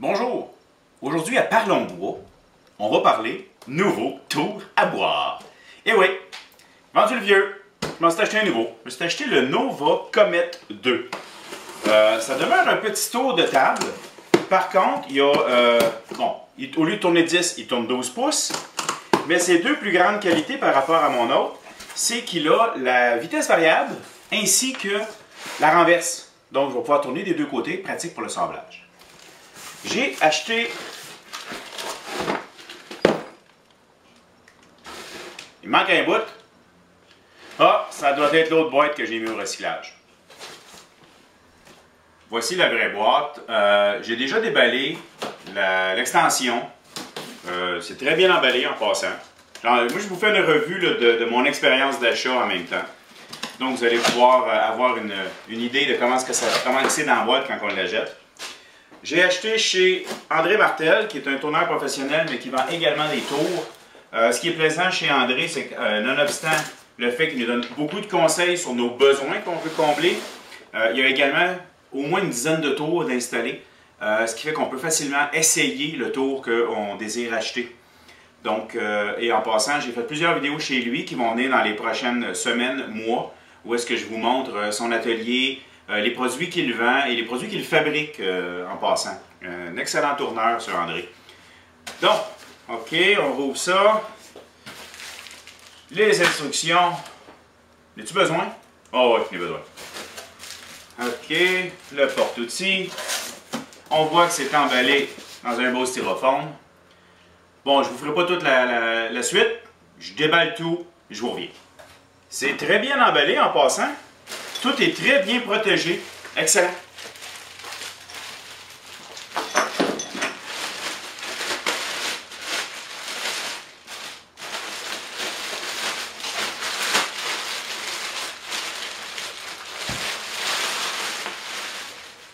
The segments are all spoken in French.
Bonjour! Aujourd'hui à Parlons Bois, on va parler nouveau tour à boire. Et oui, vendu le vieux, je m'en suis acheté un nouveau. Je me suis acheté le Nova Comet 2. Ça demeure un petit tour de table. Par contre, il y a, au lieu de tourner 10, il tourne 12 pouces. Mais ses deux plus grandes qualités par rapport à mon autre, c'est qu'il a la vitesse variable ainsi que la renverse. Donc, je vais pouvoir tourner des deux côtés, pratique pour le sablage. J'ai acheté... Il manque un bout. Ah, ça doit être l'autre boîte que j'ai mis au recyclage. Voici la vraie boîte. J'ai déjà déballé l'extension. C'est très bien emballé en passant. Moi, je vous fais une revue là, de mon expérience d'achat en même temps. Donc, vous allez pouvoir avoir une idée de comment c'est dans la boîte quand on la jette. J'ai acheté chez André Martel, qui est un tourneur professionnel, mais qui vend également des tours. Ce qui est plaisant chez André, c'est que, nonobstant le fait qu'il nous donne beaucoup de conseils sur nos besoins qu'on veut combler, il y a également au moins une dizaine de tours d'installer, ce qui fait qu'on peut facilement essayer le tour qu'on désire acheter. Donc, et en passant, j'ai fait plusieurs vidéos chez lui qui vont venir dans les prochaines semaines, mois, où est-ce que je vous montre son atelier, les produits qu'il vend et les produits qu'il fabrique en passant. Un excellent tourneur sur André. Donc, OK, on rouvre ça. Les instructions. As-tu besoin? Oh oui, j'ai besoin. OK, le porte-outils. On voit que c'est emballé dans un beau styrofoam. Bon, je ne vous ferai pas toute la suite. Je déballe tout, je vous reviens. C'est très bien emballé en passant. Tout est très bien protégé. Excellent.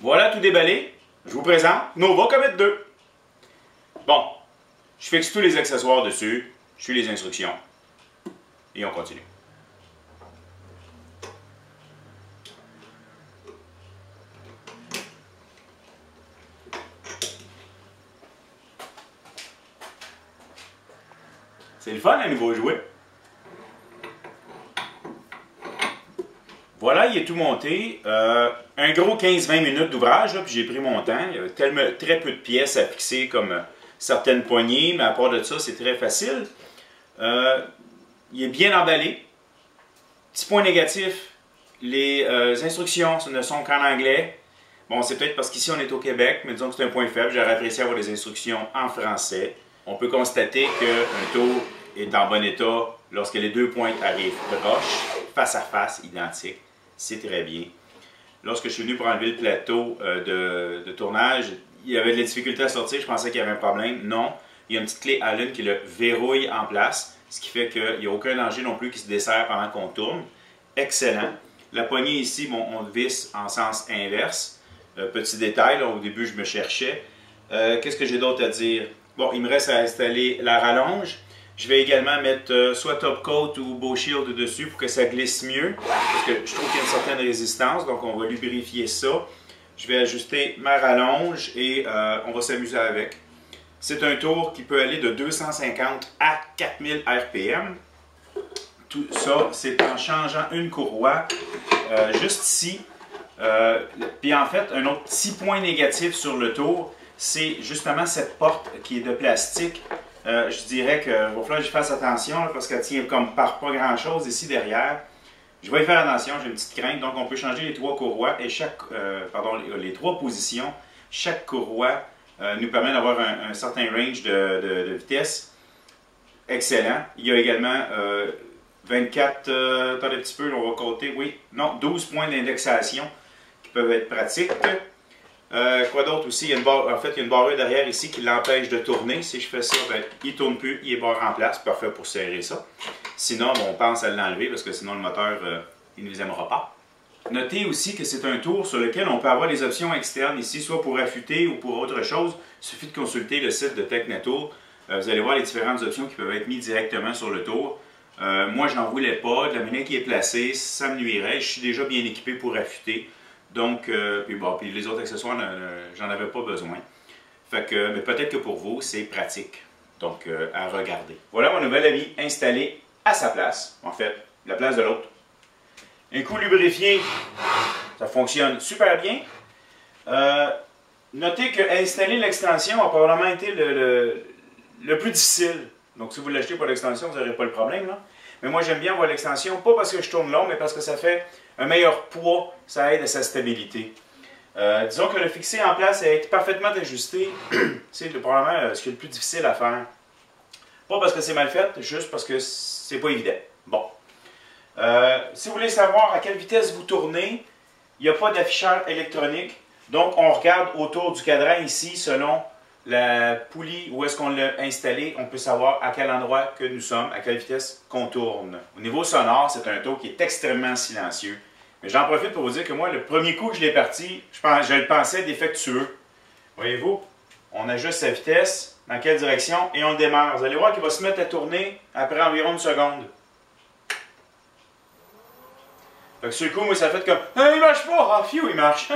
Voilà tout déballé. Je vous présente Nova Comet 2. Bon, je fixe tous les accessoires dessus. Je suis les instructions. Et on continue. C'est le fun, un nouveau jouet. Voilà, il est tout monté. Un gros 15-20 minutes d'ouvrage, puis j'ai pris mon temps. Il y avait très peu de pièces à fixer comme certaines poignées, mais à part de ça, c'est très facile. Il est bien emballé. Petit point négatif, les instructions ne sont qu'en anglais. Bon, c'est peut-être parce qu'ici on est au Québec, mais disons que c'est un point faible. J'aurais apprécié avoir des instructions en français. On peut constater qu'un tour est en bon état lorsque les deux pointes arrivent proches, face à face, identiques. C'est très bien. Lorsque je suis venu pour enlever le plateau de tournage, il y avait de la difficulté à sortir. Je pensais qu'il y avait un problème. Non, il y a une petite clé Allen qui le verrouille en place, ce qui fait qu'il n'y a aucun danger non plus qui se dessert pendant qu'on tourne. Excellent. La poignée ici, bon, on le visse en sens inverse. Petit détail, là, au début je me cherchais. Qu'est-ce que j'ai d'autre à dire? Bon, il me reste à installer la rallonge. Je vais également mettre soit top coat ou Bow Shield dessus pour que ça glisse mieux. Parce que je trouve qu'il y a une certaine résistance, donc on va lubrifier ça. Je vais ajuster ma rallonge et on va s'amuser avec. C'est un tour qui peut aller de 250 à 4000 RPM. Tout ça, c'est en changeant une courroie juste ici. Puis en fait, un autre petit point négatif sur le tour, c'est justement cette porte qui est de plastique. Je dirais qu'il va falloir que je fasse attention là, parce qu'elle tient comme par pas grand chose ici derrière. Je vais y faire attention, j'ai une petite crainte. Donc on peut changer les trois courroies et les trois positions. Chaque courroie nous permet d'avoir un certain range de vitesse. Excellent. Il y a également 24, attendez un petit peu, on va compter, oui, non, 12 points d'indexation qui peuvent être pratiques. Quoi d'autre aussi? Il y a une barre derrière ici qui l'empêche de tourner. Si je fais ça, ben, il ne tourne plus, il est barré en place. Parfait pour serrer ça. Sinon, bon, on pense à l'enlever parce que sinon le moteur, il ne nous aimera pas. Notez aussi que c'est un tour sur lequel on peut avoir les options externes ici, soit pour affûter ou pour autre chose. Il suffit de consulter le site de Technetour. Vous allez voir les différentes options qui peuvent être mises directement sur le tour. Moi, je n'en voulais pas. De la manière qui est placée, ça me nuirait. Je suis déjà bien équipé pour affûter. Donc, puis les autres accessoires, j'en avais pas besoin. Fait que, mais peut-être que pour vous, c'est pratique. Donc, à regarder. Voilà mon nouvel ami installé à sa place. En fait, la place de l'autre. Un coup lubrifié, ça fonctionne super bien. Notez que installer l'extension a probablement été le plus difficile. Donc, si vous l'achetez pour l'extension, vous n'aurez pas le problème, là. Mais moi, j'aime bien avoir l'extension, pas parce que je tourne long, mais parce que ça fait un meilleur poids, ça aide à sa stabilité. Disons que le fixer en place et être parfaitement ajusté, c'est probablement ce qui est le plus difficile à faire. Pas parce que c'est mal fait, juste parce que c'est pas évident. Bon. Si vous voulez savoir à quelle vitesse vous tournez, il n'y a pas d'afficheur électronique. Donc, on regarde autour du cadran ici, selon la poulie où est-ce qu'on l'a installé, on peut savoir à quel endroit que nous sommes, à quelle vitesse qu'on tourne. Au niveau sonore, c'est un tour qui est extrêmement silencieux. Mais j'en profite pour vous dire que moi, le premier coup que je l'ai parti, je le pensais défectueux. Voyez-vous, on ajuste sa vitesse, dans quelle direction, et on démarre. Vous allez voir qu'il va se mettre à tourner après environ une seconde. Fait que sur le coup, moi, ça fait comme « il marche pas! Ah, fiou, il marche! »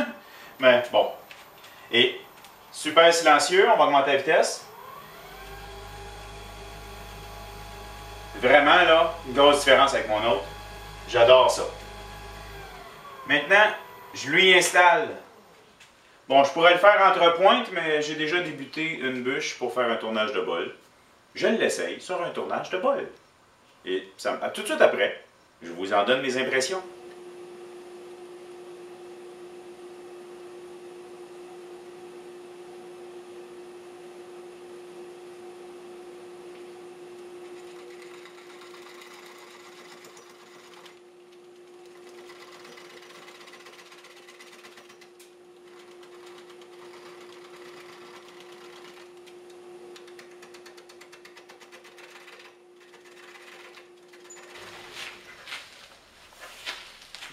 Mais bon. Et super silencieux, on va augmenter la vitesse. Vraiment, là, une grosse différence avec mon autre. J'adore ça. Maintenant, je lui installe. Bon, je pourrais le faire entre pointes, mais j'ai déjà débuté une bûche pour faire un tournage de bol. Je l'essaye sur un tournage de bol. Et ça, tout de suite après, je vous en donne mes impressions.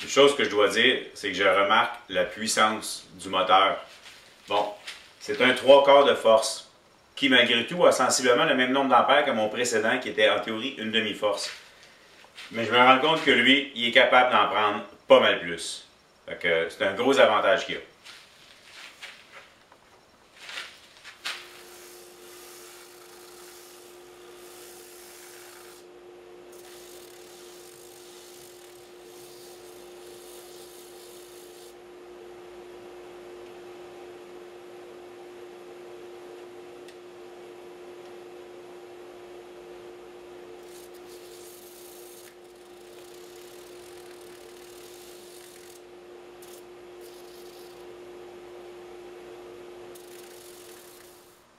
Une chose que je dois dire, c'est que je remarque la puissance du moteur. Bon, c'est un 3/4 de force, qui malgré tout a sensiblement le même nombre d'ampères que mon précédent, qui était en théorie une demi-force. Mais je me rends compte que lui, il est capable d'en prendre pas mal plus. Fait que c'est un gros avantage qu'il a.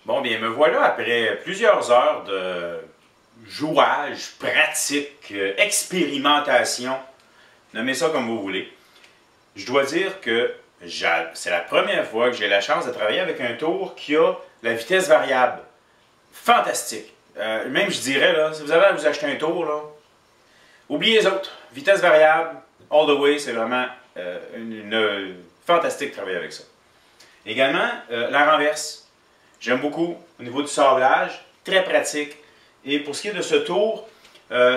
Bon, bien, me voilà après plusieurs heures de jouage, pratique, expérimentation, nommez ça comme vous voulez. Je dois dire que c'est la première fois que j'ai la chance de travailler avec un tour qui a la vitesse variable. Fantastique. Même, je dirais, là, si vous avez à vous acheter un tour, là, oubliez les autres. Vitesse variable, all the way, c'est vraiment fantastique de travailler avec ça. Également, la renverse. J'aime beaucoup au niveau du sablage, très pratique. Et pour ce qui est de ce tour,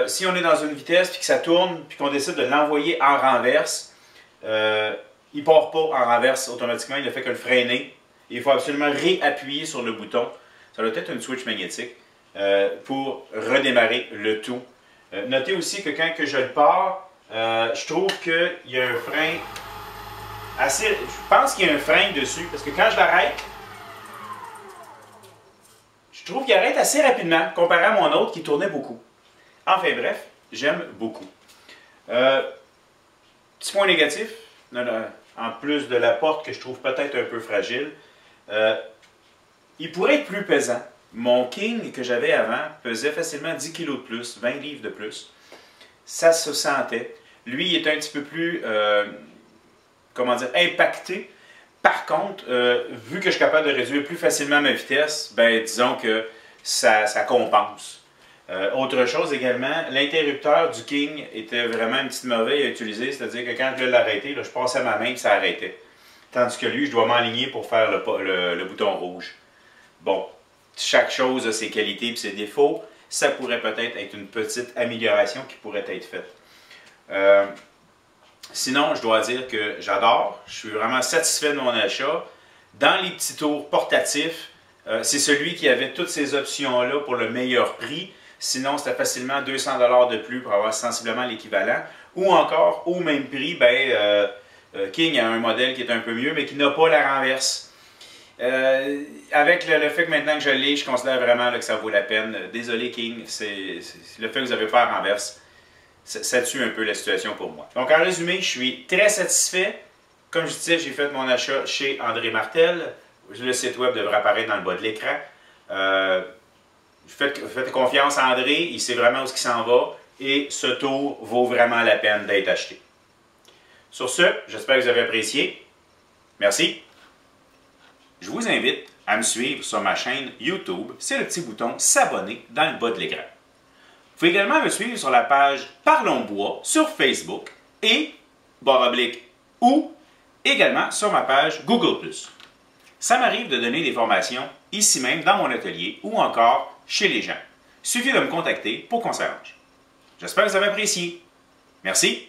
si on est dans une vitesse puis que ça tourne puis qu'on décide de l'envoyer en renverse, il ne part pas en renverse automatiquement, il ne fait que le freiner. Il faut absolument réappuyer sur le bouton. Ça doit être une switch magnétique pour redémarrer le tout. Notez aussi que quand je le pars, je trouve qu'il y a un frein assez... Je pense qu'il y a un frein dessus parce que quand je l'arrête, je trouve qu'il arrête assez rapidement, comparé à mon autre qui tournait beaucoup. Enfin bref, j'aime beaucoup. Petit point négatif, en plus de la porte que je trouve peut-être un peu fragile, il pourrait être plus pesant. Mon King que j'avais avant pesait facilement 10 kg de plus, 20 livres de plus. Ça se sentait. Lui, il est un petit peu plus, comment dire, impacté. Par contre, vu que je suis capable de réduire plus facilement ma vitesse, ben disons que ça compense. Autre chose également, l'interrupteur du King était vraiment une petite mauvaise à utiliser, c'est-à-dire que quand je voulais l'arrêter, je passais ma main et ça arrêtait. Tandis que lui, je dois m'aligner pour faire le bouton rouge. Bon, chaque chose a ses qualités et ses défauts. Ça pourrait peut-être être une petite amélioration qui pourrait être faite. Sinon, je dois dire que j'adore. Je suis vraiment satisfait de mon achat. Dans les petits tours portatifs, C'est celui qui avait toutes ces options-là pour le meilleur prix. Sinon, c'était facilement 200$ de plus pour avoir sensiblement l'équivalent. Ou encore, au même prix, King a un modèle qui est un peu mieux, mais qui n'a pas la renverse. Avec le fait que maintenant que je l'ai, je considère vraiment que ça vaut la peine. Désolé King, le fait que vous n'avez pas la renverse, ça tue un peu la situation pour moi. Donc en résumé, je suis très satisfait. Comme je disais, j'ai fait mon achat chez André Martel. Le site web devrait apparaître dans le bas de l'écran. Faites confiance à André, il sait vraiment où il s'en va et ce tour vaut vraiment la peine d'être acheté. Sur ce, j'espère que vous avez apprécié. Merci. Je vous invite à me suivre sur ma chaîne YouTube. C'est le petit bouton s'abonner dans le bas de l'écran. Vous pouvez également me suivre sur la page Parlons Bois sur Facebook et ou également sur ma page Google+. Ça m'arrive de donner des formations ici même dans mon atelier ou encore chez les gens. Il suffit de me contacter pour qu'on s'arrange. J'espère que vous avez apprécié. Merci.